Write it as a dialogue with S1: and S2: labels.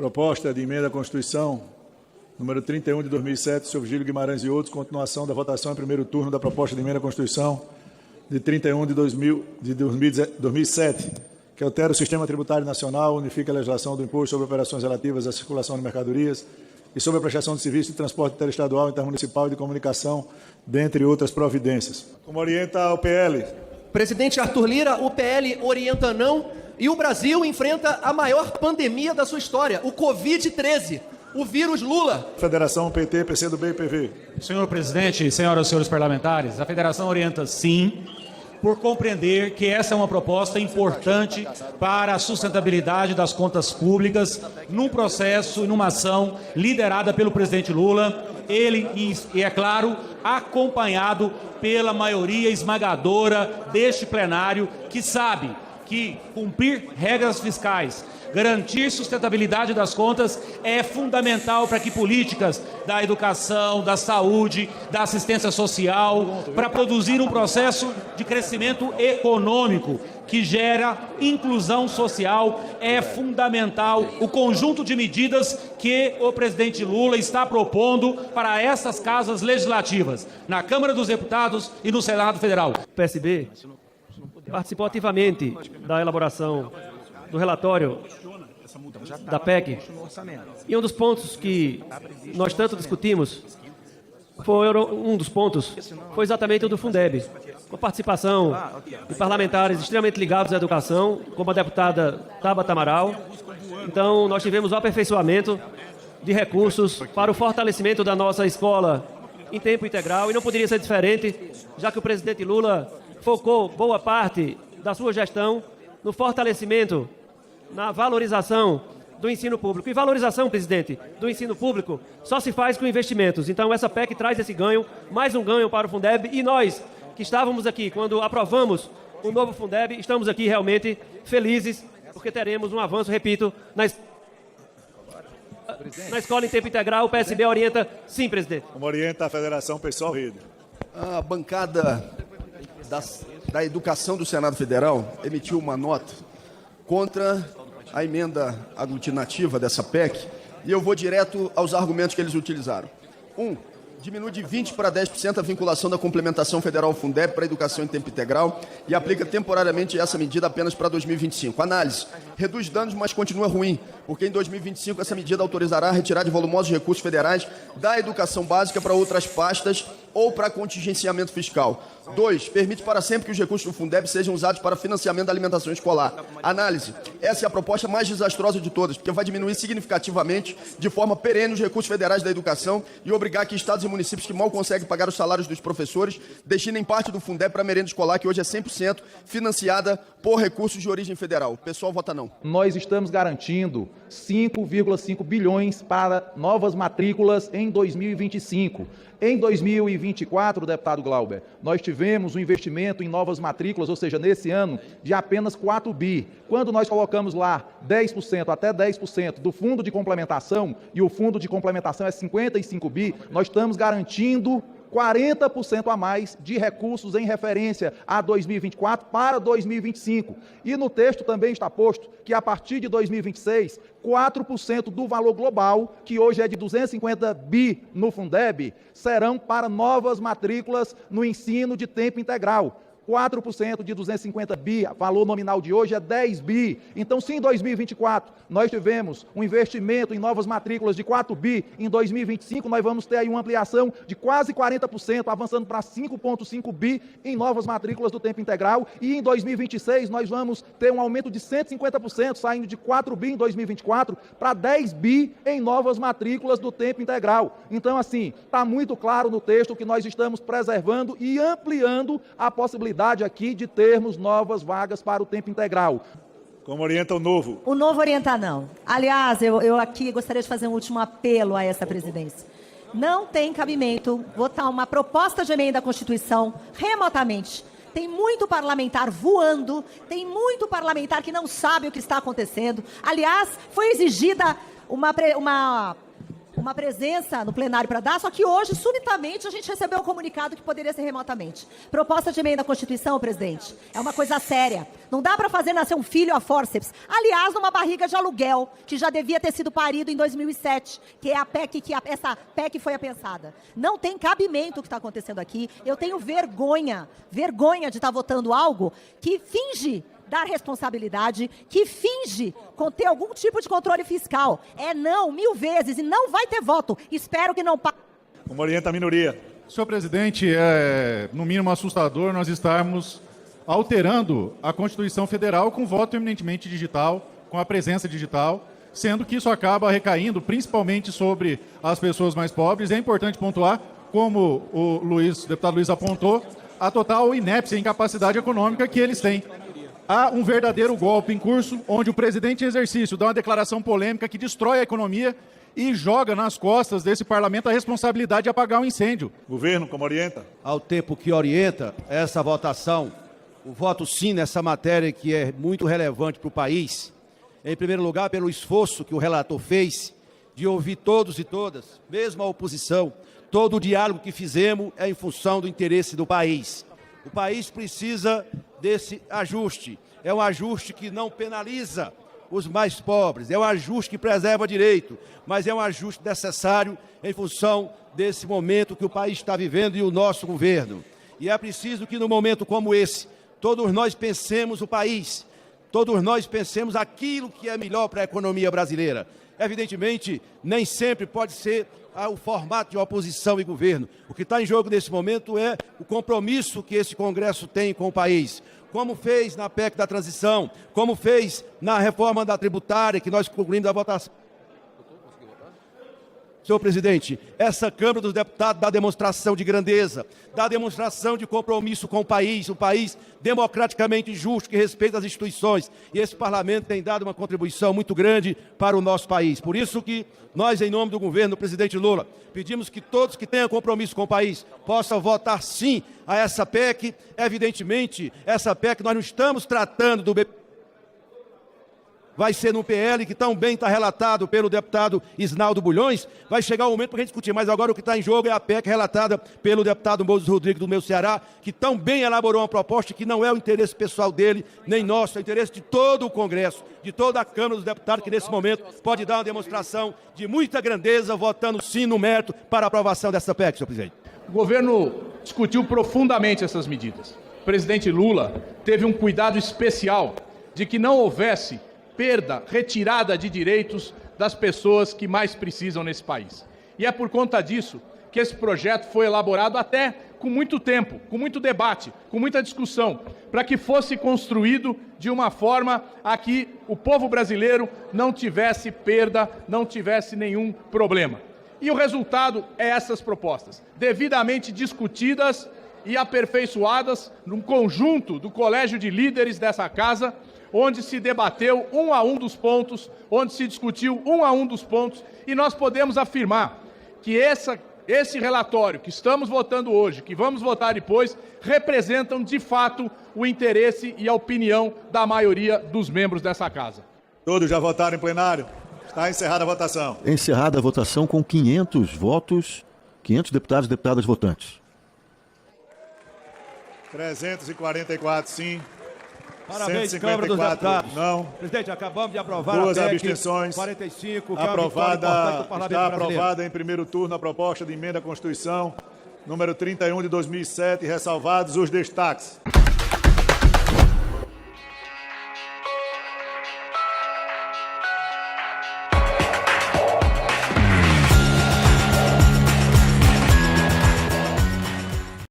S1: Proposta de emenda à Constituição, número 31 de 2007, senhor Virgílio Guimarães e outros, continuação da votação em primeiro turno da proposta de emenda à Constituição de 31 de 2007, que altera o sistema tributário nacional, unifica a legislação do imposto sobre operações relativas à circulação de mercadorias e sobre a prestação de serviços de transporte interestadual, intermunicipal e de comunicação, dentre outras providências. Como orienta o PL?
S2: Presidente Arthur Lira, o PL orienta não, e o Brasil enfrenta a maior pandemia da sua história, o Covid-13, o vírus Lula.
S1: Federação, PT, PCdoB e PV.
S3: Senhor presidente, senhoras e senhores parlamentares, a Federação orienta sim, por compreender que essa é uma proposta importante para a sustentabilidade das contas públicas num processo e numa ação liderada pelo presidente Lula, ele, e é claro, acompanhado pela maioria esmagadora deste plenário, que sabe que cumprir regras fiscais, garantir sustentabilidade das contas é fundamental para que políticas da educação, da saúde, da assistência social, para produzir um processo de crescimento econômico que gera inclusão social, é fundamental o conjunto de medidas que o presidente Lula está propondo para essas casas legislativas, na Câmara dos Deputados e no Senado Federal.
S4: O PSB participou ativamente da elaboração do relatório da PEC, e um dos pontos que nós tanto discutimos foi exatamente o do Fundeb, com a participação de parlamentares extremamente ligados à educação, como a deputada Tabata Amaral. Então, nós tivemos o aperfeiçoamento de recursos para o fortalecimento da nossa escola em tempo integral, e não poderia ser diferente, já que o presidente Lula focou boa parte da sua gestão no fortalecimento, na valorização do ensino público. E valorização, presidente, do ensino público só se faz com investimentos. Então, essa PEC traz esse ganho, mais um ganho para o Fundeb. E nós, que estávamos aqui quando aprovamos o novo Fundeb, estamos aqui realmente felizes, porque teremos um avanço, repito, na escola em tempo integral. O PSB orienta sim, presidente.
S1: Como orienta a Federação Pessoal Rede?
S5: A bancada da Educação do Senado Federal emitiu uma nota contra a emenda aglutinativa dessa PEC, e eu vou direto aos argumentos que eles utilizaram. Diminui de 20% para 10% a vinculação da complementação federal Fundeb para a educação em tempo integral e aplica temporariamente essa medida apenas para 2025. Análise: reduz danos, mas continua ruim, porque em 2025 essa medida autorizará a retirada de volumosos recursos federais da educação básica para outras pastas ou para contingenciamento fiscal. 2. Permite para sempre que os recursos do Fundeb sejam usados para financiamento da alimentação escolar. Análise: essa é a proposta mais desastrosa de todas, porque vai diminuir significativamente, de forma perene, os recursos federais da educação e obrigar que estados e municípios que mal conseguem pagar os salários dos professores destinem parte do Fundeb para a merenda escolar, que hoje é 100% financiada por recursos de origem federal. O pessoal vota não.
S6: Nós estamos garantindo 5,5 bilhões para novas matrículas em 2025. Em 2024, deputado Glauber, nós tivemos um investimento em novas matrículas, ou seja, nesse ano, de apenas 4 bi. Quando nós colocamos lá 10%, até 10% do fundo de complementação, e o fundo de complementação é 55 bi, nós estamos garantindo 40% a mais de recursos em referência a 2024 para 2025. E no texto também está posto que a partir de 2026, 4% do valor global, que hoje é de 250 bi no Fundeb, serão para novas matrículas no ensino de tempo integral. 4% de 250 bi, valor nominal de hoje é 10 bi. Então, se em 2024 nós tivemos um investimento em novas matrículas de 4 bi, em 2025 nós vamos ter aí uma ampliação de quase 40%, avançando para 5,5 bi em novas matrículas do tempo integral, e em 2026 nós vamos ter um aumento de 150%, saindo de 4 bi em 2024 para 10 bi em novas matrículas do tempo integral. Então, assim, está muito claro no texto que nós estamos preservando e ampliando a possibilidade aqui de termos novas vagas para o tempo integral.
S1: Como orienta o Novo?
S7: O Novo orienta não. Aliás, eu aqui gostaria de fazer um último apelo a essa presidência. Não tem cabimento votar uma proposta de emenda à Constituição remotamente. Tem muito parlamentar voando, tem muito parlamentar que não sabe o que está acontecendo. Aliás, foi exigida uma uma presença no plenário para dar, só que hoje, subitamente, a gente recebeu um comunicado que poderia ser remotamente. Proposta de emenda à Constituição, presidente, é uma coisa séria. Não dá para fazer nascer um filho a fórceps. Aliás, numa barriga de aluguel, que já devia ter sido parido em 2007, que é a PEC, essa PEC foi a pensada. Não tem cabimento o que está acontecendo aqui. Eu tenho vergonha de estar votando algo que finge dar responsabilidade, que finge conter algum tipo de controle fiscal. É não, 1000 vezes, e não vai ter voto. Espero que não passe.
S1: Como orienta a minoria.
S8: Senhor presidente, é no mínimo assustador nós estarmos alterando a Constituição Federal com voto eminentemente digital, com a presença digital, sendo que isso acaba recaindo principalmente sobre as pessoas mais pobres. É importante pontuar, como o deputado Luiz apontou, a total inépcia e incapacidade econômica que eles têm. Há um verdadeiro golpe em curso, onde o presidente em exercício dá uma declaração polêmica que destrói a economia e joga nas costas desse parlamento a responsabilidade de apagar o incêndio.
S1: Governo, como orienta.
S9: Ao tempo que orienta essa votação, o voto sim nessa matéria que é muito relevante para o país, em primeiro lugar pelo esforço que o relator fez de ouvir todos e todas, mesmo a oposição, todo o diálogo que fizemos é em função do interesse do país. O país precisa desse ajuste. É um ajuste que não penaliza os mais pobres, é um ajuste que preserva direito, mas é um ajuste necessário em função desse momento que o país está vivendo e o nosso governo. E é preciso que, num momento como esse, todos nós pensemos o país, todos nós pensemos aquilo que é melhor para a economia brasileira. Evidentemente, nem sempre pode ser o formato de oposição e governo. O que está em jogo nesse momento é o compromisso que esse Congresso tem com o país. Como fez na PEC da transição, como fez na reforma da tributária, que nós concluímos a votação. Senhor presidente, essa Câmara dos Deputados dá demonstração de grandeza, dá demonstração de compromisso com o país, um país democraticamente justo, que respeita as instituições. E esse parlamento tem dado uma contribuição muito grande para o nosso país. Por isso que nós, em nome do governo do presidente Lula, pedimos que todos que tenham compromisso com o país possam votar sim a essa PEC. Evidentemente, essa PEC nós não estamos tratando do BP. Vai ser no PL, que tão bem está relatado pelo deputado Isnaldo Bulhões. Vai chegar o momento para a gente discutir, mas agora o que está em jogo é a PEC relatada pelo deputado Moses Rodrigues do meu Ceará, que tão bem elaborou uma proposta que não é o interesse pessoal dele, nem nosso, é o interesse de todo o Congresso, de toda a Câmara dos Deputados, que nesse momento pode dar uma demonstração de muita grandeza, votando sim no mérito para a aprovação dessa PEC, senhor presidente.
S6: O governo discutiu profundamente essas medidas. O presidente Lula teve um cuidado especial de que não houvesse perda, retirada de direitos das pessoas que mais precisam nesse país. E é por conta disso que esse projeto foi elaborado até com muito tempo, com muito debate, com muita discussão, para que fosse construído de uma forma a que o povo brasileiro não tivesse perda, não tivesse nenhum problema. E o resultado é essas propostas, devidamente discutidas e aperfeiçoadas num conjunto do colégio de líderes dessa casa, onde se debateu um a um dos pontos, onde se discutiu um a um dos pontos, e nós podemos afirmar que esse relatório que estamos votando hoje, que vamos votar depois, representam de fato o interesse e a opinião da maioria dos membros dessa casa.
S1: Todos já votaram em plenário? Está encerrada a votação.
S10: Encerrada a votação com 500 votos, 500 deputados e deputadas votantes.
S1: 344 sim.
S9: Parabéns, Câmara dos Deputados.
S1: Não.
S9: Presidente, acabamos de aprovar
S1: Duas
S9: a PEC
S1: abstenções.
S9: 45, que
S1: aprovada,
S9: é uma vitória importante do Parlamento
S1: está
S9: brasileiro.
S1: aprovada em primeiro turno a proposta de emenda à Constituição, número 31 de 2007, ressalvados os destaques.